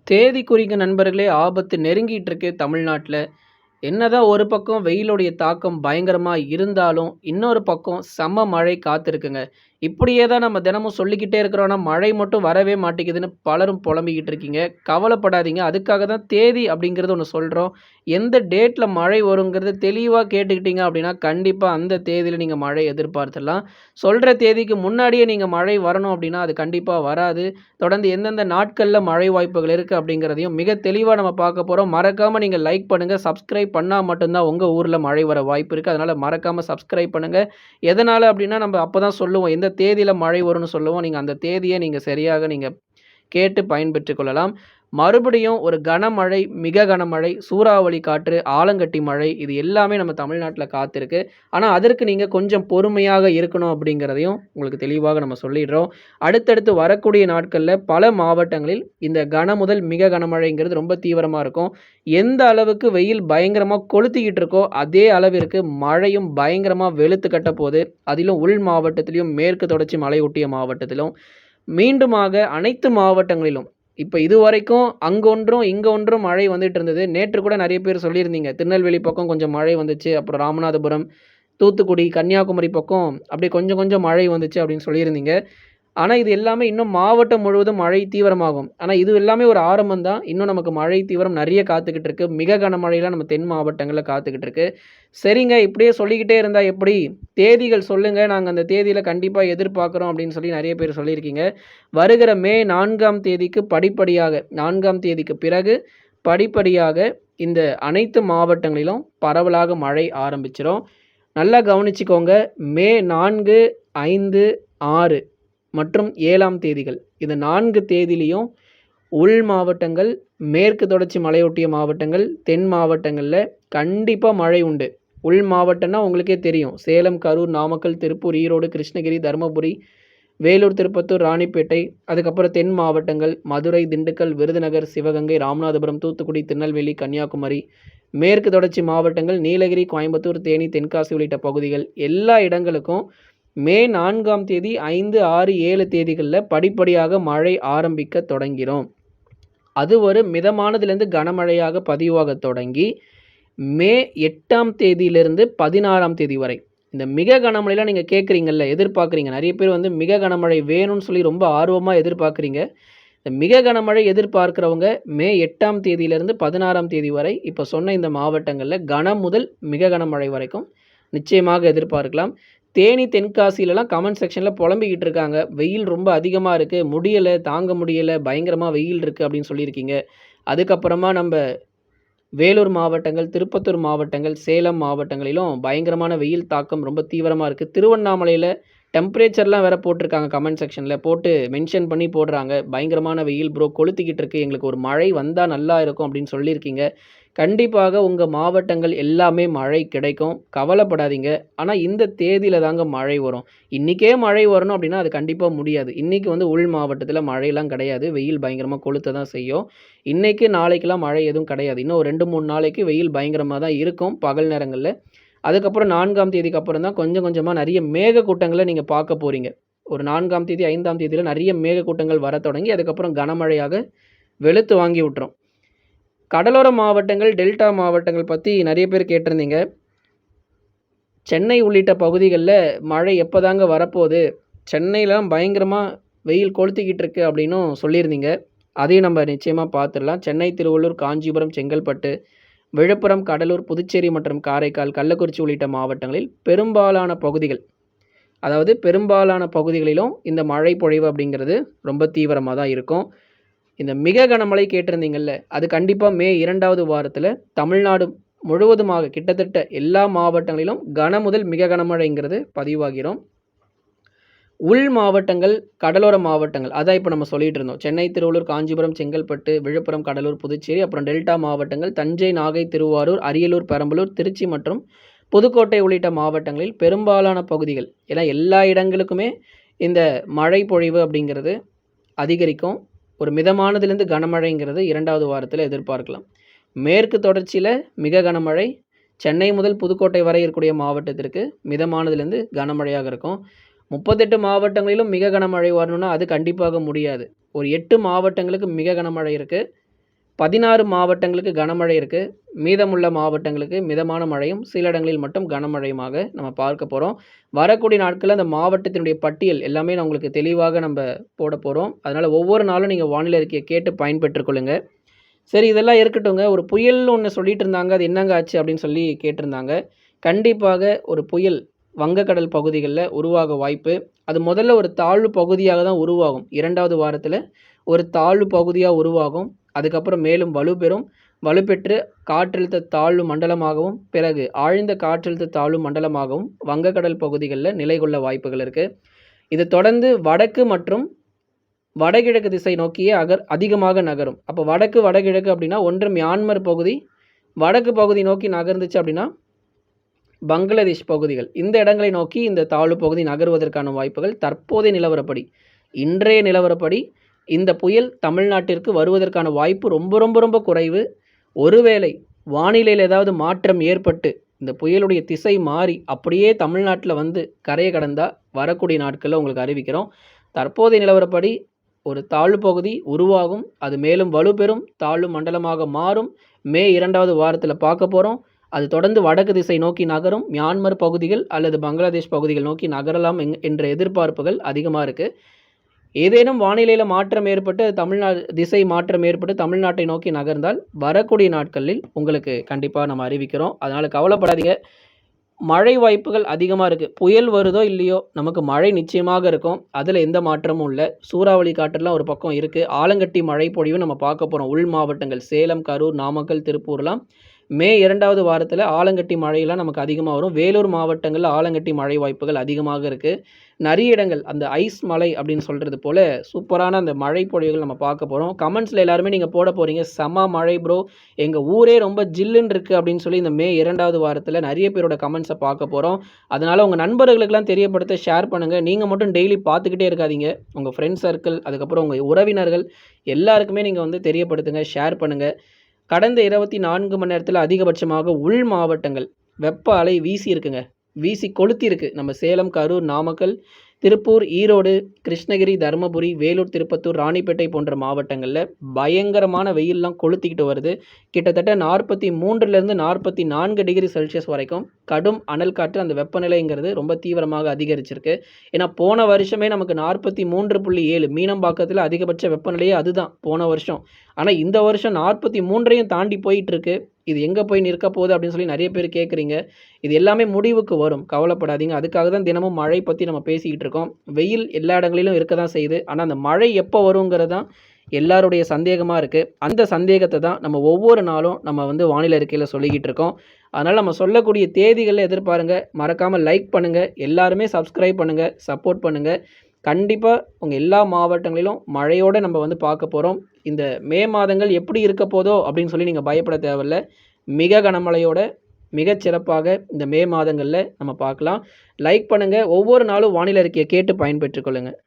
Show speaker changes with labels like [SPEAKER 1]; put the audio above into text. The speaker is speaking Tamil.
[SPEAKER 1] தேதி குறிக்கும் நண்பர்களே, ஆபத்து நெருங்கிட்டு இருக்கு தமிழ்நாட்ல. என்னதான் ஒரு பக்கம் வெயிலுடைய தாக்கம் பயங்கரமா இருந்தாலும், இன்னொரு பக்கம் செம்ம மழை காத்திருக்குங்க. இப்படியே தான் நம்ம தினமும் சொல்லிக்கிட்டே இருக்கிறோம். ஆனா, மழை மட்டும் வரவே மாட்டேங்குதுன்னு பலரும் புலம்பிக்கிட்டு இருக்கீங்க. கவலைப்படாதீங்க. அதுக்காக தான் தேதி அப்படிங்கிறது ஒண்ணு சொல்றோம். எந்த டேட்ல மழை வருங்கிறது தெளிவா கேட்டுக்கிட்டீங்க அப்படின்னா, கண்டிப்பா அந்த தேதியில நீங்க மழை எதிர்பார்த்துடலாம். சொல்ற தேதிக்கு முன்னாடியே நீங்க மழை வரணும் அப்படின்னா, அது கண்டிப்பா வராது. தொடர்ந்து எந்தெந்த நாட்கள்ல மழை வாய்ப்புகள் இருக்கு அப்படிங்கிறதையும் மிக தெளிவா நம்ம பார்க்க போறோம். மறக்காம நீங்க லைக் பண்ணுங்க. சப்ஸ்கிரைப் பண்ணா மட்டும் தான் உங்க ஊர்ல மழை வர வாய்ப்பு இருக்கு. அதனால மறக்காம சப்ஸ்கிரைப் பண்ணுங்க. எதனால அப்படின்னா, நம்ம அப்பதான் சொல்லுவோம். எந்த தேதியில மழை வரும்னு சொல்லுவோம். நீங்க அந்த தேதிய நீங்க சரியாக கேட்டு பயன்பெற்றுக் கொள்ளலாம். மறுபடியும் ஒரு கனமழை, மிக கனமழை, சூறாவளி காற்று, ஆலங்கட்டி மழை இது எல்லாமே நம்ம தமிழ்நாட்ல காத்திருக்கு. ஆனா, அதற்கு நீங்க கொஞ்சம் பொறுமையாக இருக்கணும் அப்படிங்கிறதையும் உங்களுக்கு தெளிவாக நம்ம சொல்லிடுறோம். அடுத்தடுத்து வரக்கூடிய நாட்கள்ல பல மாவட்டங்களில் இந்த கன முதல் மிக கனமழைங்கிறது ரொம்ப தீவிரமா இருக்கும். எந்த அளவுக்கு வெயில் பயங்கரமா கொளுத்திக்கிட்டு இருக்கோ, அதே அளவிற்கு மழையும் பயங்கரமா வெளுத்து கட்டப்போது. அதிலும் உள் மாவட்டத்திலும், மேற்கு தொடர்ச்சி மலையொட்டிய மாவட்டத்திலும் மீண்டுமாக அனைத்து மாவட்டங்களிலும் இப்ப இதுவரைக்கும் அங்கொன்றும், இங்க ஒன்றும் மழை வந்துட்டு இருந்தது. நேற்று கூட நெறைய பேர் சொல்லியிருந்தீங்க. திருநெல்வேலி பக்கம் கொஞ்சம் மழை வந்துச்சு. அப்புறம் ராமநாதபுரம், தூத்துக்குடி, கன்னியாகுமரி பக்கம் அப்படியே கொஞ்சம் கொஞ்சம் மழை வந்துச்சு அப்படின்னு சொல்லியிருந்தீங்க. ஆனா, இது எல்லாமே இன்னும் மாவட்டம் முழுவதும் மழை தீவிரமாகும். ஆனா, இது எல்லாமே ஒரு ஆரம்பம் தான். இன்னும் நமக்கு மழை தீவிரம் நெறைய காத்துக்கிட்டு இருக்கு. மிக கனமழைலாம் நம்ம தென் மாவட்டங்கள்ல காத்துக்கிட்டு இருக்கு. சரிங்க, இப்படியே சொல்லிக்கிட்டே இருந்தா எப்படி? தேதிகள் சொல்லுங்க. நாங்க அந்த தேதியில கண்டிப்பா எதிர்பார்க்குறோம் அப்படின்னு சொல்லி நெறைய பேர் சொல்லியிருக்கீங்க. வருகிற மே 4ஆம் தேதிக்கு படிப்படியாக 4ஆம் தேதிக்கு பிறகு படிப்படியாக இந்த அனைத்து மாவட்டங்களிலும் பரவலாக மழை ஆரம்பிச்சிரும். நல்லா கவனிச்சுக்கோங்க. மே 4, 5, 6 மற்றும் 7ஆம் தேதிகள். இந்த 4 தேதியிலயும் உள் மாவட்டங்கள், மேற்கு தொடர்ச்சி மலையொட்டிய மாவட்டங்கள், தென் மாவட்டங்கள்ல கண்டிப்பா மழை உண்டு. உள் மாவட்டம்னா உங்களுக்கே தெரியும். சேலம், கரூர், நாமக்கல், திருப்பூர், ஈரோடு, கிருஷ்ணகிரி, தருமபுரி, வேலூர், திருப்பத்தூர், ராணிப்பேட்டை, அதுக்கப்புறம் தென் மாவட்டங்கள் மதுரை, திண்டுக்கல், விருதுநகர், சிவகங்கை, ராமநாதபுரம், தூத்துக்குடி, திருநெல்வேலி, கன்னியாகுமரி, மேற்கு தொடர்ச்சி மாவட்டங்கள் நீலகிரி, கோயம்புத்தூர், தேனி, தென்காசி உள்ளிட்ட பகுதிகள் எல்லா இடங்களுக்கும் மே 4ஆம் தேதி 5, 6, 7 தேதிகள்ல படிப்படியாக மழை ஆரம்பிக்க தொடங்கிரும். அது ஒரு மிதமானதிலிருந்து கனமழையாக பதிவாகத் தொடங்கி, மே 8ஆம் தேதியிலிருந்து 16ஆம் தேதி வரை. இந்த மிக கனமழைலாம் நீங்க கேட்குறீங்கல்ல, எதிர்பார்க்குறீங்க. நெறைய பேர் மிக கனமழை வேணும்னு சொல்லி ரொம்ப ஆர்வமா எதிர்பார்க்குறீங்க. இந்த மிக கனமழை எதிர்பார்க்கிறவங்க மே 8ஆம் தேதியிலிருந்து 16ஆம் தேதி வரை, இப்ப சொன்ன இந்த மாவட்டங்கள்ல கனம் முதல் மிக கனமழை வரைக்கும் நிச்சயமாக எதிர்பார்க்கலாம். தேனி, தென்காசிலலாம் கமெண்ட் செக்ஷன்ல புலம்பிக்கிட்டு இருக்காங்க. வெயில் ரொம்ப அதிகமா இருக்கு. முடியல, தாங்க முடியல. பயங்கரமா வெயில் இருக்கு அப்படின்னு சொல்லியிருக்கீங்க. அதுக்கப்புறமா நம்ப வேலூர் மாவட்டங்கள், திருப்பத்தூர் மாவட்டங்கள், சேலம் மாவட்டங்களிலும் பயங்கரமான வெயில் தாக்கம் ரொம்ப தீவிரமா இருக்கு. திருவண்ணாமலையில டெம்பரேச்சர்லாம் வேற போட்டிருக்காங்க கமெண்ட் செக்ஷன்ல. போட்டு மென்ஷன் பண்ணி போடுறாங்க. பயங்கரமான வெயில் ப்ரோ கொளுத்திக்கிட்டு இருக்கு. எங்களுக்கு ஒரு மழை வந்தா நல்லா இருக்கும் அப்படின்னு சொல்லியிருக்கீங்க. கண்டிப்பாக உங்க மாவட்டங்கள் எல்லாமே மழை கிடைக்கும். கவலைப்படாதீங்க. ஆனா இந்த தேதியில தாங்க மழை வரும். இன்னைக்கே மழை வரணும் அப்படின்னா அது கண்டிப்பா முடியாது. இன்னைக்கு உள் மாவட்டத்தில மழைலாம் கிடையாது. வெயில் பயங்கரமா கொளுத்த தான் செய்யும். இன்னைக்கு, நாளைக்குலாம் மழை எதுவும் கிடையாது. இன்னும் ஒரு 2, 3 நாளைக்கு வெயில் பயங்கரமா தான் இருக்கும் பகல் நேரங்கள்ல. அதுக்கப்புறம் 4ஆம் தேதிக்கு அப்புறம் தான் கொஞ்சம் கொஞ்சமா நெறைய மேகக்கூட்டங்கள நீங்க பார்க்க போறீங்க. ஒரு 4ஆம் தேதி, 5ஆம் தேதியில நெறைய மேகக்கூட்டங்கள் வரத் தொடங்கி, அதுக்கப்புறம் கனமழையாக வெளுத்து வாங்கி விட்டுரும். கடலோர மாவட்டங்கள், டெல்டா மாவட்டங்கள் பத்தி நெறைய பேர் கேட்டிருந்தீங்க. சென்னை உள்ளிட்ட பகுதிகள்ல மழை எப்பதாங்க வரப்போது? சென்னையிலாம் பயங்கரமா வெயில் கொளுத்திக்கிட்டு இருக்கு அப்படின்னும் சொல்லியிருந்தீங்க. அதையும் நம்ம நிச்சயமா பார்த்துடலாம். சென்னை, திருவள்ளூர், காஞ்சிபுரம், செங்கல்பட்டு, விழுப்புரம், கடலூர், புதுச்சேரி மற்றும் காரைக்கால், கள்ளக்குறிச்சி உள்ளிட்ட மாவட்டங்களில் பெரும்பாலான பகுதிகள், அதாவது பெரும்பாலான பகுதிகளிலும் இந்த மழை பொழிவு அப்படிங்கிறது ரொம்ப தீவிரமா தான் இருக்கும். இந்த மிக கனமழை கேட்டிருந்தீங்கல்ல, அது கண்டிப்பா மே 2வது வாரத்தில தமிழ்நாடு முழுவதுமாக கிட்டத்தட்ட எல்லா மாவட்டங்களிலும் கன முதல் மிக கனமழைங்கிறது பதிவாகிரும். உள் மாவட்டங்கள், கடலோர மாவட்டங்கள் அதான் இப்போ நம்ம சொல்லிட்டு இருந்தோம். சென்னை, திருவள்ளூர், காஞ்சிபுரம், செங்கல்பட்டு, விழுப்புரம், கடலூர், புதுச்சேரி, அப்புறம் டெல்டா மாவட்டங்கள் தஞ்சை, நாகை, திருவாரூர், அரியலூர், பெரம்பலூர், திருச்சி மற்றும் புதுக்கோட்டை உள்ளிட்ட மாவட்டங்களில் பெரும்பாலான பகுதிகள், ஏன்னா எல்லா இடங்களுக்குமே இந்த மழை பொழிவு அப்படிங்கிறது அதிகரிக்கும். ஒரு மிதமானதிலிருந்து கனமழைங்கிறது 2வது வாரத்தில் எதிர்பார்க்கலாம். மேற்கு தொடர்ச்சியில் மிக கனமழை, சென்னை முதல் புதுக்கோட்டை வரை இருக்கக்கூடிய மாவட்டத்திற்கு மிதமானதிலிருந்து கனமழையாக இருக்கும். 38 மாவட்டங்களிலும் மிக கனமழை வரணும்னா அது கண்டிப்பாக முடியாது. ஒரு 8 மாவட்டங்களுக்கு மிக கனமழை இருக்குது. 16 மாவட்டங்களுக்கு கனமழை இருக்கு. மீதமுள்ள மாவட்டங்களுக்கு மிதமான மழையும், சில இடங்களில் மட்டும் கனமழையுமாக நம்ம பார்க்க போறோம். வரக்கூடிய நாட்கள்ல அந்த மாவட்டத்தினுடைய பட்டியல் எல்லாமே நான் உங்களுக்கு தெளிவாக போடப் போறோம். அதனால ஒவ்வொரு நாளும் நீங்க வானிலை அறிக்கைய கேட்டு பயன்பெற்றுக் கொள்ளுங்க. சரி, இதெல்லாம் இருக்கட்டுங்க. ஒரு புயல்னு ஒண்ணு சொல்லிட்டு இருந்தாங்க. அது என்னங்க ஆச்சு அப்படின்னு சொல்லி கேட்டிருந்தாங்க. கண்டிப்பாக ஒரு புயல் வங்கக்கடல் பகுதிகள்ல உருவாக வாய்ப்பு. அது முதல்ல ஒரு தாழ்வு பகுதியாக தான் உருவாகும். 2வது வாரத்தில ஒரு தாழ்வு பகுதியா உருவாகும். அதுக்கப்புறம் மேலும் வலுப்பெறும். வலுப்பெற்று காற்றழுத்த தாழ்வு மண்டலமாகவும், பிறகு ஆழ்ந்த காற்றழுத்த தாழ்வு மண்டலமாகவும் வங்கக்கடல் பகுதிகள்ல நிலை கொள்ள வாய்ப்புகள் இருக்கு. இது தொடர்ந்து வடக்கு மற்றும் வடகிழக்கு திசை நோக்கியே அதிகமாக நகரும். அப்போ வடக்கு, வடகிழக்கு அப்படின்னா ஒன்று மியான்மர் பகுதி, வடக்கு பகுதி நோக்கி நகர்ந்துச்சு அப்படின்னா பங்களாதேஷ் பகுதிகள். இந்த இடங்களை நோக்கி இந்த தாழ்வு பகுதி நகர்வதற்கான வாய்ப்புகள் தற்போதைய நிலவரப்படி, இன்றைய நிலவரப்படி இந்த புயல் தமிழ்நாட்டிற்கு வருவதற்கான வாய்ப்பு ரொம்ப ரொம்ப ரொம்ப குறைவு. ஒருவேளை வானிலையில் ஏதாவது மாற்றம் ஏற்பட்டு இந்த புயலுடைய திசை மாறி அப்படியே தமிழ்நாட்டில் வந்து கரையை கடந்தால் வரக்கூடிய நாட்களில் உங்களுக்கு அறிவிக்கிறோம். தற்போதைய நிலவரப்படி ஒரு தாழ்வு பகுதி உருவாகும். அது மேலும் வலுப்பெறும் தாழ்வு மண்டலமாக மாறும். மே 2வது வாரத்தில் பார்க்க போகிறோம். அது தொடர்ந்து வடக்கு திசை நோக்கி நகரும். மியான்மர் பகுதிகள் அல்லது பங்களாதேஷ் பகுதிகள் நோக்கி நகரலாம் என்ற எதிர்பார்ப்புகள் அதிகமாக இருக்குது. ஏதேனும் வானிலையில் மாற்றம் ஏற்பட்டு திசை மாற்றம் ஏற்பட்டு தமிழ்நாட்டை நோக்கி நகர்ந்தால் வரக்கூடிய நாட்களில் உங்களுக்கு கண்டிப்பாக நம்ம அறிவிக்கிறோம். அதனால் கவலைப்படாதீங்க. மழை வாய்ப்புகள் அதிகமாக இருக்குது. புயல் வருதோ இல்லையோ நமக்கு மழை நிச்சயமாக இருக்கும். அதில் எந்த மாற்றமும் இல்லை. சூறாவளி காற்றெல்லாம் ஒரு பக்கம் இருக்குது. ஆலங்கட்டி மழை பொழிவு நம்ம பார்க்க போகிறோம். உள் மாவட்டங்கள் சேலம், கரூர், நாமக்கல், திருப்பூர்லாம் மே 2வது வாரத்தில் ஆலங்கட்டி மழையெல்லாம் நமக்கு அதிகமாக வரும். வேலூர் மாவட்டங்களில் ஆலங்கட்டி மழை வாய்ப்புகள் அதிகமாக இருக்குது. நிறைய இடங்கள் அந்த ஐஸ் மலை அப்படின்னு சொல்கிறது போல் சூப்பரான அந்த மழை பொழிவுகள் நம்ம பார்க்க போகிறோம். கமெண்ட்ஸில் எல்லாருமே நீங்கள் போட போகிறீங்க, செம மழை ப்ரோ, எங்கள் ஊரே ரொம்ப ஜில்லுன்னு இருக்குது அப்படின்னு சொல்லி இந்த மே 2வது வாரத்தில் நிறைய பேரோட கமெண்ட்ஸை பார்க்க போகிறோம். அதனால் உங்கள் நண்பர்களுக்கெல்லாம் தெரியப்படுத்த ஷேர் பண்ணுங்கள். நீங்கள் மட்டும் டெய்லி பார்த்துக்கிட்டே இருக்காதீங்க. உங்கள் ஃப்ரெண்ட்ஸ் சர்க்கிள், அதுக்கப்புறம் உங்கள் உறவினர்கள் எல்லாருக்குமே நீங்கள் வந்து தெரியப்படுத்துங்க, ஷேர் பண்ணுங்கள். கடந்த 24 மணி நேரத்தில் அதிகபட்சமாக உள் மாவட்டங்கள் வெப்ப அலை வீசி இருக்குங்க. வீசி கொளுத்தி இருக்கு. நம்ம சேலம், கரூர், நாமக்கல், திருப்பூர், ஈரோடு, கிருஷ்ணகிரி, தருமபுரி, வேலூர், திருப்பத்தூர், ராணிப்பேட்டை போன்ற மாவட்டங்களில் பயங்கரமான வெயில்லாம் கொளுத்திக்கிட்டு வருது. கிட்டத்தட்ட 43லேருந்து 44 டிகிரி செல்சியஸ் வரைக்கும் கடும் அனல் காற்று, அந்த வெப்பநிலைங்கிறது ரொம்ப தீவிரமாக அதிகரிச்சிருக்கு. ஏன்னா போன வருஷமே நமக்கு 43.7 மீனம்பாக்கத்தில் அதிகபட்ச வெப்பநிலையே அதுதான் போன வருஷம். ஆனால் இந்த வருஷம் 43ஐயும் தாண்டி போயிட்டுருக்கு. இது எங்கே போய் நிற்க போகுது அப்படின்னு சொல்லி நிறைய பேர் கேட்குறீங்க. இது எல்லாமே முடிவுக்கு வரும், கவலைப்படாதீங்க. அதுக்காக தான் தினமும் மழை பற்றி நம்ம பேசிக்கிட்டு இருக்கோம். வெயில் எல்லா இடங்களிலும் இருக்க தான் செய்யுது. ஆனால் அந்த மழை எப்போ வருங்கிறது தான் எல்லாருடைய சந்தேகமாக இருக்குது. அந்த சந்தேகத்தை தான் நம்ம ஒவ்வொரு நாளும் நம்ம வந்து வானிலை அறிக்கையில் சொல்லிக்கிட்டு இருக்கோம். அதனால் நம்ம சொல்லக்கூடிய தேதிகளை எதிர்பாருங்க. மறக்காமல் லைக் பண்ணுங்கள். எல்லாருமே சப்ஸ்கிரைப் பண்ணுங்கள், சப்போர்ட் பண்ணுங்கள். கண்டிப்பாக உங்கள் எல்லா மாவட்டங்களிலும் மழையோடு நம்ம வந்து பார்க்க போகிறோம். இந்த மே மாதங்கள் எப்படி இருக்க போதோ அப்படின்னு சொல்லி நீங்கள் பயப்பட தேவையில்ல. மிக கனமழையோட மிகச்சிறப்பாக இந்த மே மாதங்களில் நம்ம பார்க்கலாம். லைக் பண்ணுங்கள். ஒவ்வொரு நாளும் வானிலை அறிக்கையை கேட்டு பயன்பெற்றுக் கொள்ளுங்கள்.